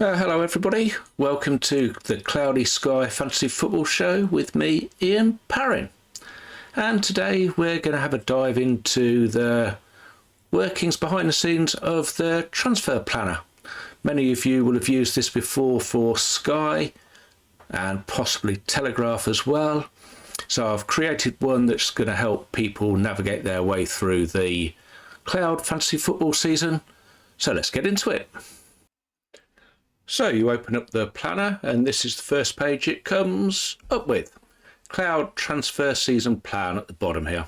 Hello everybody, welcome to the Cloudy Sky Fantasy Football Show with me, Ian Parrin. And today we're going to have a dive into the workings behind the scenes of the transfer planner. Many of you will have used this before for Sky and possibly Telegraph as well. So I've created one that's going to help people navigate their way through the Cloud Fantasy Football season. So let's get into it. So you open up the planner and this is the first page it comes up with. Cloud Transfer Season Plan at the bottom here.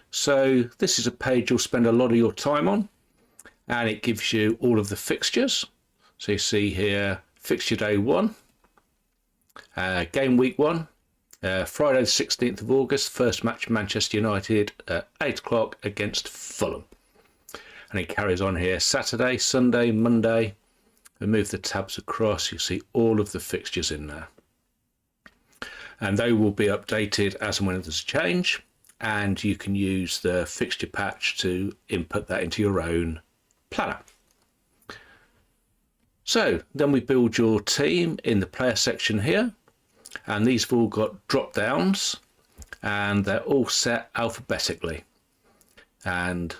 So this is a page you'll spend a lot of your time on and it gives you all of the fixtures. So you see here fixture day 1, game week 1, Friday the 16th of August, first match Manchester United at 8 o'clock against Fulham. And it carries on here Saturday, Sunday, Monday. And move the tabs across, you see all of the fixtures in there. And they will be updated as and when there's a change. And you can use the fixture patch to input that into your own planner. So then we build your team in the player section here. And these have all got drop downs and they're all set alphabetically. And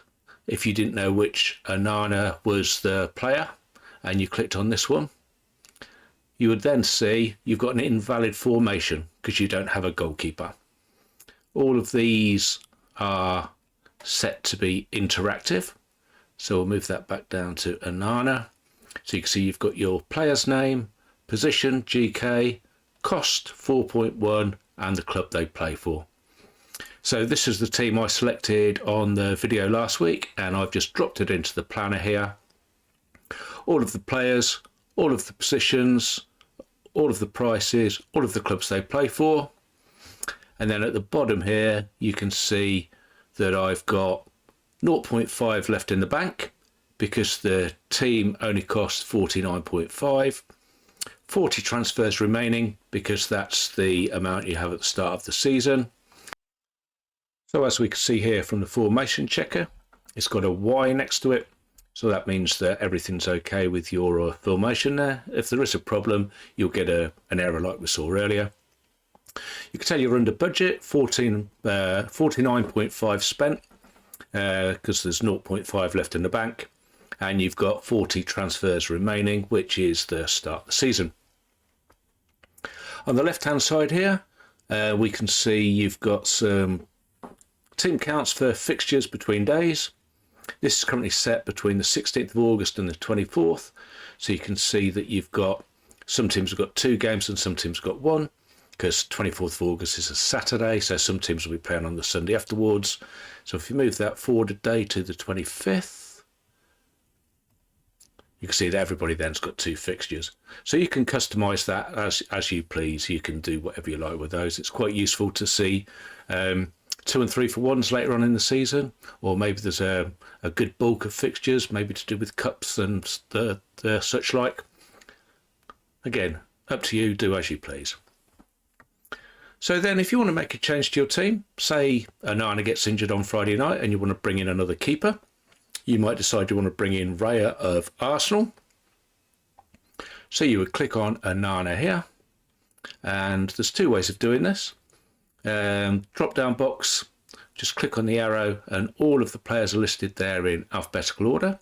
if you didn't know which Onana was the player, and you clicked on this one, you would then see you've got an invalid formation because you don't have a goalkeeper. All of these are set to be interactive. So we'll move that back down to Onana. So you can see you've got your player's name, position, GK, cost 4.1 and the club they play for. So this is the team I selected on the video last week and I've just dropped it into the planner here. All of the players, all of the positions, all of the prices, all of the clubs they play for. And then at the bottom here, you can see that I've got 0.5 left in the bank because the team only costs 49.5. 40 transfers remaining because that's the amount you have at the start of the season. So as we can see here from the formation checker, it's got a Y next to it. So that means that everything's okay with your formation there. If there is a problem, you'll get an error like we saw earlier. You can tell you're under budget, 49.5 spent, because there's 0.5 left in the bank. And you've got 40 transfers remaining, which is the start of the season. On the left-hand side here, we can see you've got some team counts for fixtures between days. This is currently set between the 16th of August and the 24th. So you can see that you've got, some teams have got 2 games and some teams have got 1, because 24th of August is a Saturday. So some teams will be playing on the Sunday afterwards. So if you move that forward a day to the 25th, you can see that everybody then's got 2 fixtures. So you can customize that as you please. You can do whatever you like with those. It's quite useful to see 2 and 3 for 1s later on in the season, or maybe there's a good bulk of fixtures, maybe to do with cups and the such like. Again, up to you, do as you please. So then if you want to make a change to your team, say Onana gets injured on Friday night and you want to bring in another keeper, you might decide you want to bring in Raya of Arsenal. So you would click on Onana here, and there's 2 ways of doing this. Drop down box, just click on the arrow and all of the players are listed there in alphabetical order.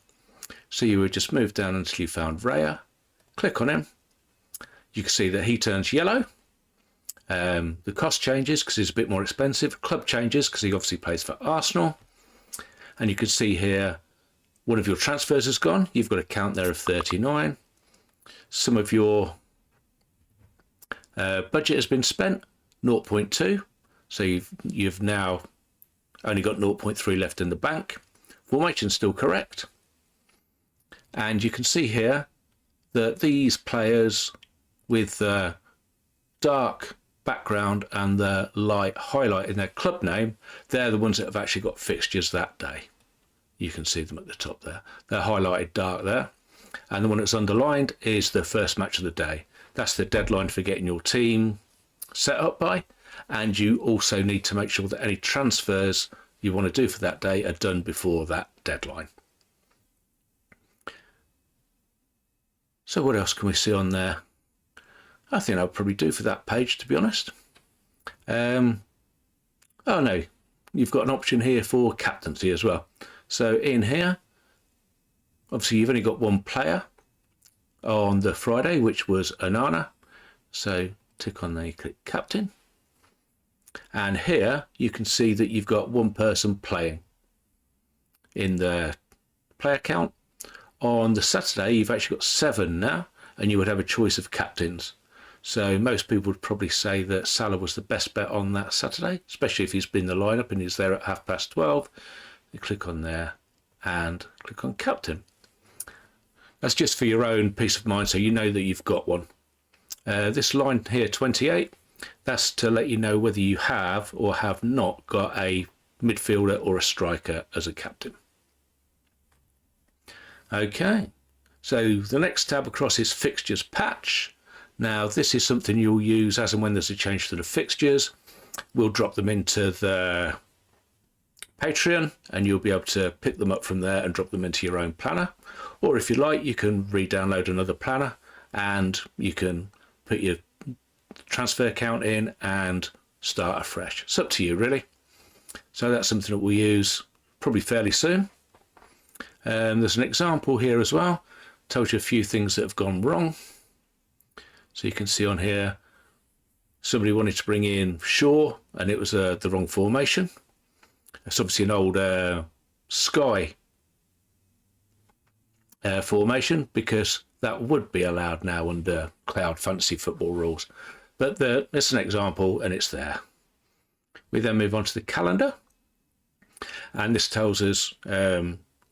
So you would just move down until you found Raya, click on him. You can see that he turns yellow. The cost changes because he's a bit more expensive. Club changes because he obviously plays for Arsenal. And you can see here one of your transfers has gone. You've got a count there of 39. Some of your budget has been spent, 0.2. So you've now only got 0.3 left in the bank. Formation's still correct. And you can see here that these players with the dark background and the light highlight in their club name, they're the ones that have actually got fixtures that day. You can see them at the top there. They're highlighted dark there. And the one that's underlined is the first match of the day. That's the deadline for getting your team set up by. And you also need to make sure that any transfers you want to do for that day are done before that deadline. So what else can we see on there? I think I'll probably do for that page, to be honest. Oh no, you've got an option here for captaincy as well. So in here, obviously you've only got one player on the Friday, which was Anana. So tick on the click captain. And here you can see that you've got one person playing in the player count. On the Saturday, you've actually got 7 now, and you would have a choice of captains. So most people would probably say that Salah was the best bet on that Saturday, especially if he's been in the lineup and he's there at 12:30. You click on there and click on captain. That's just for your own peace of mind, so you know that you've got one. This line here, 28, that's to let you know whether you have or have not got a midfielder or a striker as a captain. Okay, so the next tab across is fixtures patch. Now this is something you'll use as and when there's a change to the fixtures. We'll drop them into the Patreon and you'll be able to pick them up from there and drop them into your own planner. Or if you like, you can re-download another planner and you can put your transfer count in and start afresh. It's up to you really. So that's something that we'll use probably fairly soon. There's an example here as well. Tells you a few things that have gone wrong. So you can see on here, somebody wanted to bring in Shaw and it was the wrong formation. It's obviously an old Sky formation because that would be allowed now under Cloud Fantasy Football rules. But it's an example and it's there. We then move on to the calendar. And this tells us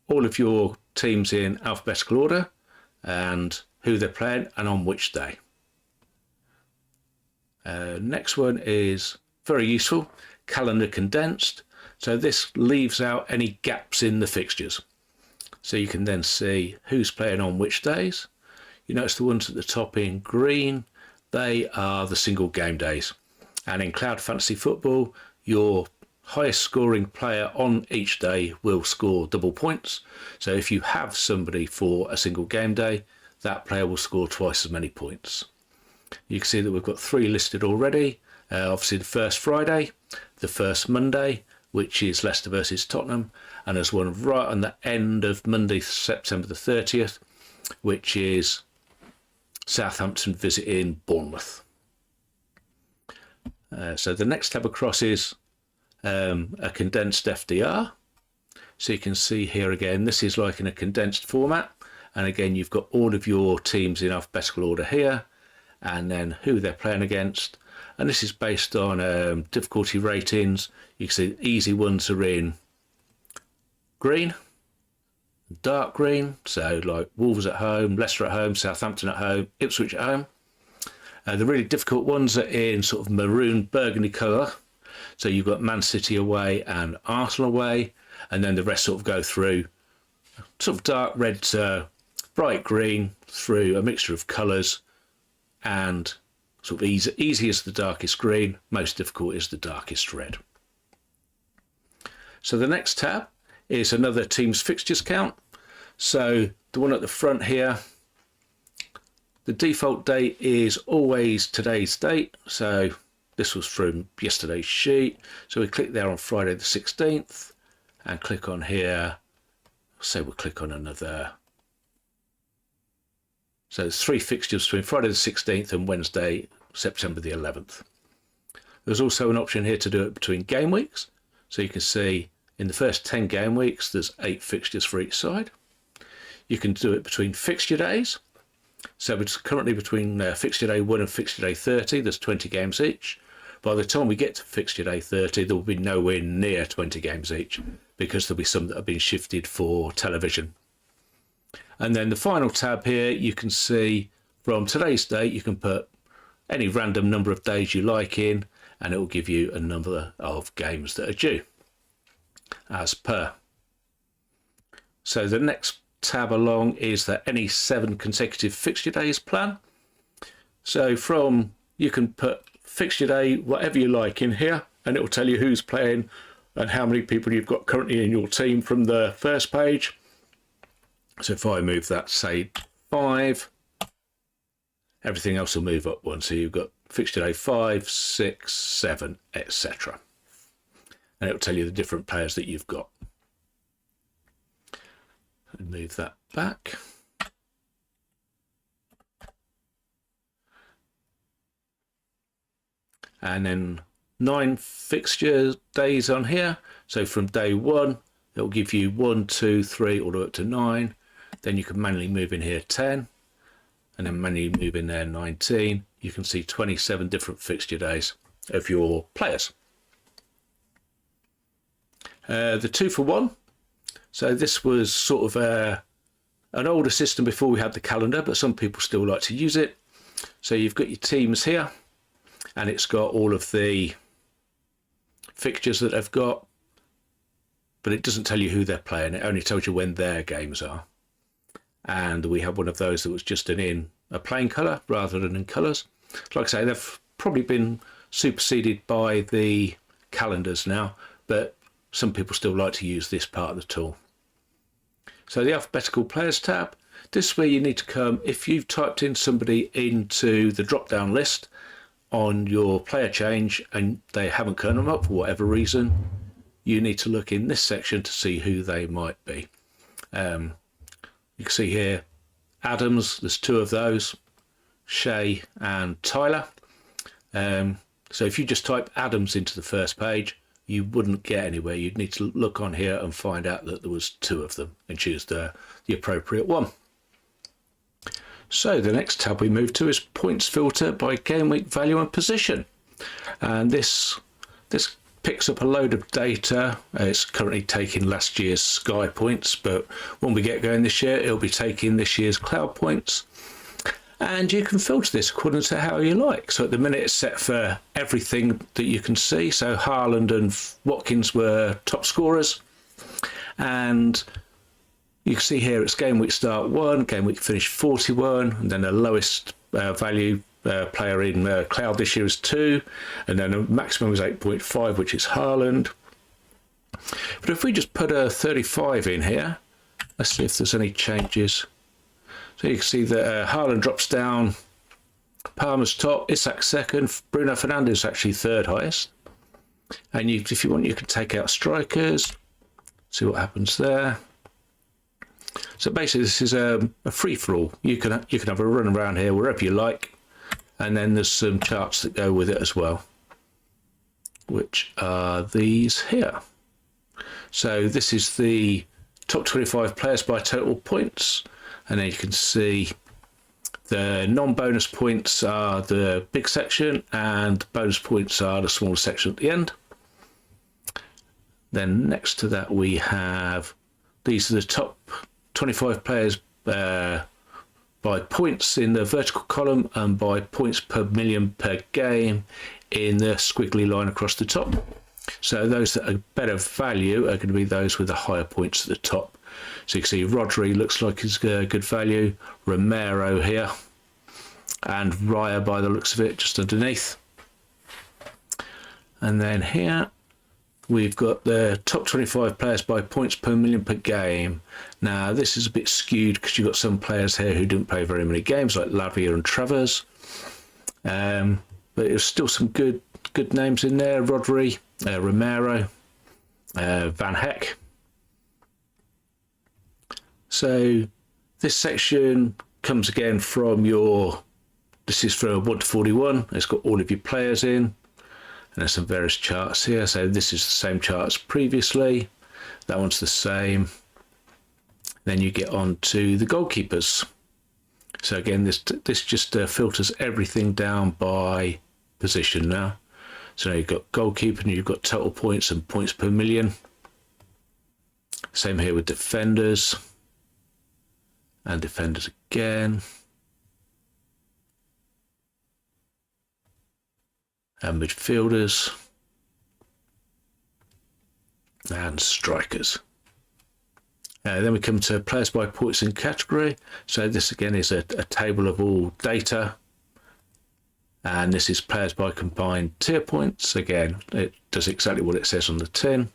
all of your teams in alphabetical order and who they're playing and on which day. Next one is very useful, calendar condensed. So this leaves out any gaps in the fixtures. So you can then see who's playing on which days. You notice the ones at the top in green, they are the single game days. And in Cloud Fantasy Football, your highest scoring player on each day will score double points. So if you have somebody for a single game day, that player will score twice as many points. You can see that we've got 3 listed already. Obviously the first Friday, the first Monday, which is Leicester versus Tottenham, and there's one right on the end of Monday, September the 30th, which is Southampton visiting Bournemouth. So the next tab across is a condensed FDR. So you can see here again, this is like in a condensed format. And again, you've got all of your teams in alphabetical order here, and then who they're playing against. And this is based on difficulty ratings. You can see the easy ones are in green, dark green. So like Wolves at home, Leicester at home, Southampton at home, Ipswich at home. The really difficult ones are in sort of maroon burgundy colour. So you've got Man City away and Arsenal away, and then the rest sort of go through sort of dark red to bright green through a mixture of colours, and sort of easy is the darkest green, most difficult is the darkest red. So the next tab is another team's fixtures count. So the one at the front here, the default date is always today's date. So this was from yesterday's sheet. So we click there on Friday the 16th and click on here. So we'll click on another. So there's 3 fixtures between Friday the 16th and Wednesday, September the 11th. There's also an option here to do it between game weeks. So you can see in the first 10 game weeks, there's 8 fixtures for each side. You can do it between fixture days. So it's currently between fixture day 1 and fixture day 30, there's 20 games each. By the time we get to fixture day 30, there will be nowhere near 20 games each because there'll be some that have been shifted for television. And then the final tab here, you can see from today's date, you can put any random number of days you like in, and it will give you a number of games that are due as per. So the next tab along is the any 7 consecutive fixture days plan. So from, you can put fixture day, whatever you like in here, and it will tell you who's playing and how many people you've got currently in your team from the first page. So if I move that, say 5, everything else will move up one. So you've got fixture day 5, 6, 7, etc. And it will tell you the different players that you've got. Move that back. And then 9 fixture days on here. So from day 1, it will give you 1, 2, 3, all the way up to 9. Then you can manually move in here 10, and then manually move in there 19. You can see 27 different fixture days of your players. The 2 for 1. So this was sort of an older system before we had the calendar, but some people still like to use it. So you've got your teams here, and it's got all of the fixtures that they've got, but it doesn't tell you who they're playing. It only tells you when their games are. And we have one of those that was just in a plain colour rather than in colours. Like I say, they've probably been superseded by the calendars now, but some people still like to use this part of the tool. So the alphabetical players tab, this is where you need to come. If you've typed in somebody into the drop down list on your player change and they haven't come up for whatever reason, you need to look in this section to see who they might be. You can see here Adams, there's 2 of those, Shay and Tyler. So if you just type Adams into the first page, you wouldn't get anywhere. You'd need to look on here and find out that there was 2 of them and choose the appropriate one. So the next tab we move to is points filter by game week value and position. And this picks up a load of data. It's currently taking last year's Sky points, but when we get going this year, it'll be taking this year's Cloud points. And you can filter this according to how you like. So at the minute it's set for everything that you can see. So Haaland and Watkins were top scorers. And you can see here it's game week start 1, game week finish 41, and then the lowest value player in Cloud this year is 2, and then the maximum is 8.5, which is Haaland. But if we just put a 35 in here, let's see if there's any changes. So you can see that Haaland drops down, Palmer's top, Isak second, Bruno Fernandes is actually 3rd highest. And if you want, you can take out strikers, see what happens there. So basically this is a free-for-all. You can have a run around here wherever you like, and then there's some charts that go with it as well, which are these here. So this is the top 25 players by total points, and then you can see the non-bonus points are the big section and bonus points are the smaller section at the end. Then next to that we have, these are the top 25 players by points in the vertical column and by points per million per game in the squiggly line across the top. So those that are better value are going to be those with the higher points at the top. So you can see Rodri looks like he's good value, Romero here, and Raya by the looks of it just underneath. And then here we've got the top 25 players by points per million per game. Now this is a bit skewed because you've got some players here who didn't play very many games, like Lavia and Travers. But there's still some good names in there: Rodri, Romero, Van Heck. So this section comes again from this is for 1 to 41. It's got all of your players in. And there's some various charts here. So this is the same chart as previously. That one's the same. Then you get on to the goalkeepers. So again, this just filters everything down by position now. So now you've got goalkeeper and you've got total points and points per million. Same here with defenders. And defenders again. And midfielders. And strikers. Then we come to players by points in category. So this again is a table of all data. And this is players by combined tier points. Again, it does exactly what it says on the tin.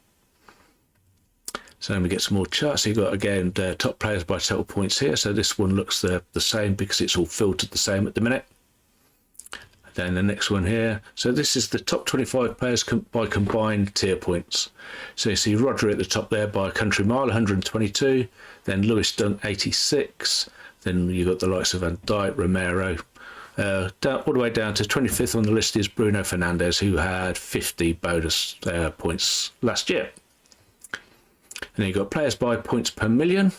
So then we get some more charts. So you've got, again, the top players by total points here. So this one looks the same because it's all filtered the same at the minute. Then the next one here. So this is the top 25 players by combined tier points. So you see Rodri at the top there by a country mile, 122. Then Lewis Dunk, 86. Then you've got the likes of Van Dijk, Romero. All the way down to 25th on the list is Bruno Fernandes, who had 50 bonus points last year. And then you've got players by points per million.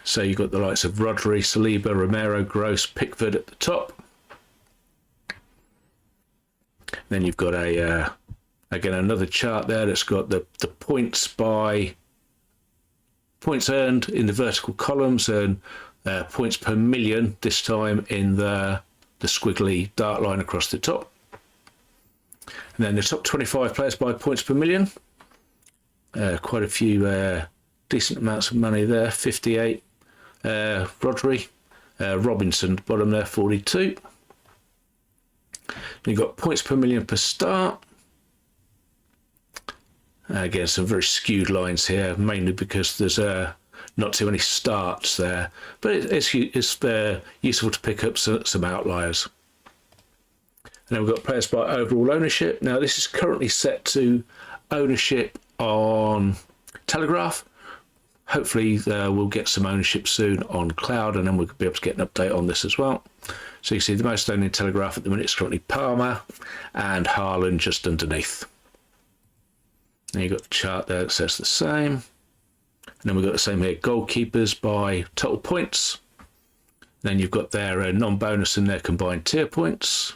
So you've got the likes of Rodri, Saliba, Romero, Gross, Pickford at the top. Then you've got again another chart there that's got the points by points earned in the vertical columns and points per million this time in the squiggly dark line across the top. And then the top 25 players by points per million. Quite a few decent amounts of money there. 58. Rodri, Robinson bottom there, 42. You've got points per million per start. Again, some very skewed lines here, mainly because there's not too many starts there, but it's useful to pick up some outliers. And then we've got players by overall ownership. Now this is currently set to ownership on Telegraph. Hopefully we'll get some ownership soon on Cloud, and then we'll be able to get an update on this as well. So you see the most owned in Telegraph at the minute is currently Palmer and Haaland just underneath. And you've got the chart there that says the same. And then we've got the same here, goalkeepers by total points. Then you've got their non-bonus and their combined tier points.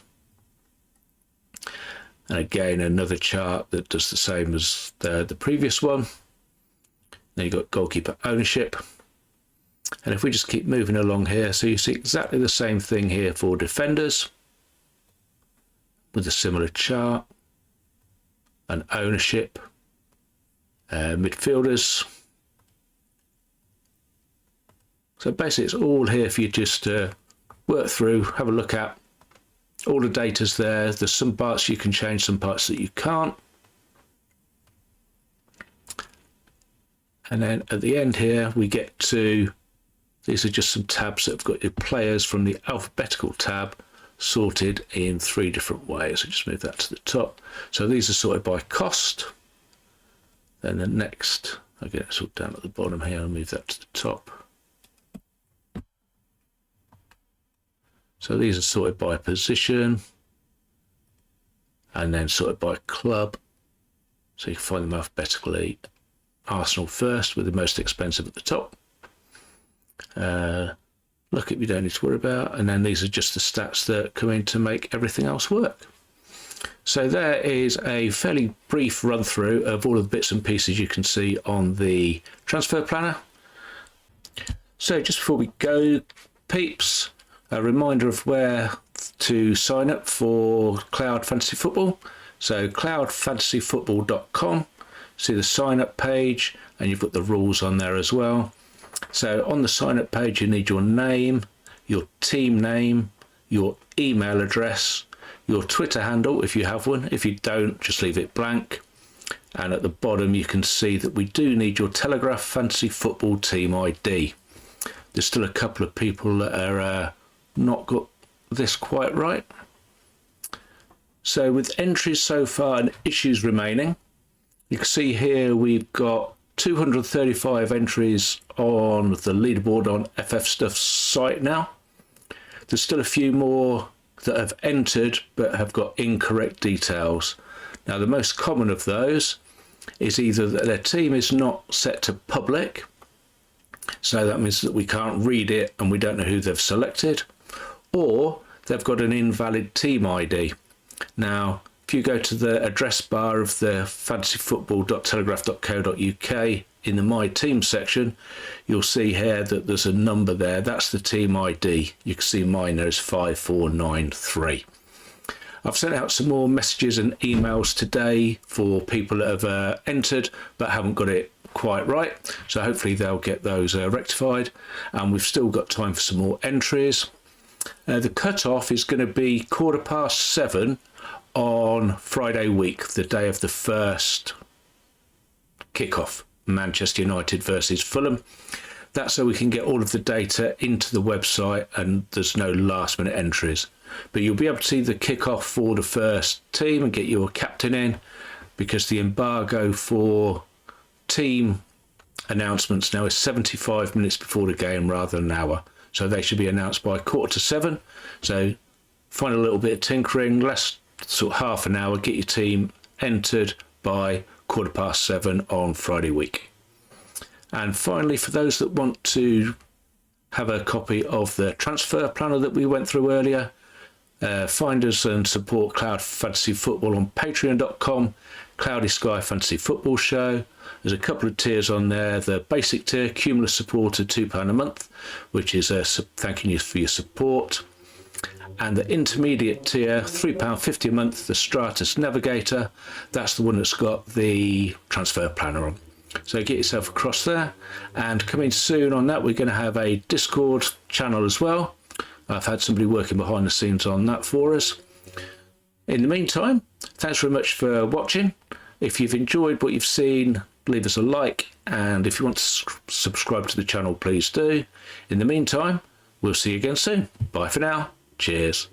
And again, another chart that does the same as the previous one. Then you've got goalkeeper ownership. And if we just keep moving along here, so you see exactly the same thing here for defenders with a similar chart and ownership, midfielders. So basically it's all here for you just to work through, have a look at. All the data's there. There's some parts you can change, some parts that you can't. And then at the end here, we get to, these are just some tabs that have got your players from the alphabetical tab sorted in 3 different ways. So just move that to the top. So these are sorted by cost. Then the next, again, it's all down at the bottom here. I'll move that to the top. So these are sorted by position and then sorted by club. So you can find them alphabetically. Arsenal first with the most expensive at the top. Look at, you don't need to worry about. And then these are just the stats that come in to make everything else work. So there is a fairly brief run through of all of the bits and pieces you can see on the transfer planner. So just before we go, peeps, a reminder of where to sign up for Cloud Fantasy Football. So cloudfantasyfootball.com. See the sign up page, and you've got the rules on there as well. So on the sign up page, you need your name, your team name, your email address, your Twitter handle if you have one. If you don't, just leave it blank. And at the bottom, you can see that we do need your Telegraph Fantasy Football team ID. There's still a couple of people that are not got this quite right. So with entries so far and issues remaining, you can see here we've got 235 entries on the leaderboard on FFStuff's site now. There's still a few more that have entered but have got incorrect details. Now the most common of those is either that their team is not set to public, so that means that we can't read it and we don't know who they've selected, or they've got an invalid team ID. Now if you go to the address bar of the fantasyfootball.telegraph.co.uk in the My Team section, you'll see here that there's a number there. That's the team ID. You can see mine there is 5493. I've sent out some more messages and emails today for people that have entered but haven't got it quite right. So hopefully they'll get those rectified. And we've still got time for some more entries. The cut-off is going to be 7:15 on Friday week, the day of the first kickoff, Manchester United versus Fulham. That's so we can get all of the data into the website and there's no last minute entries. But you'll be able to see the kickoff for the first team and get your captain in, because the embargo for team announcements now is 75 minutes before the game rather than an hour. So they should be announced by 6:45. So find a little bit of tinkering, less sort of half an hour, get your team entered by 7:15 on Friday week. And finally, for those that want to have a copy of the transfer planner that we went through earlier, find us and support Cloud Fantasy Football on patreon.com, Cloudy Sky Fantasy Football Show. There's a couple of tiers on there. The basic tier, cumulative supporter, £2 a month, which is thanking you for your support. And the intermediate tier, £3.50 a month, the Stratus Navigator. That's the one that's got the transfer planner on. So get yourself across there. And coming soon on that, we're going to have a Discord channel as well. I've had somebody working behind the scenes on that for us. In the meantime, thanks very much for watching. If you've enjoyed what you've seen, leave us a like. And if you want to subscribe to the channel, please do. In the meantime, we'll see you again soon. Bye for now. Cheers.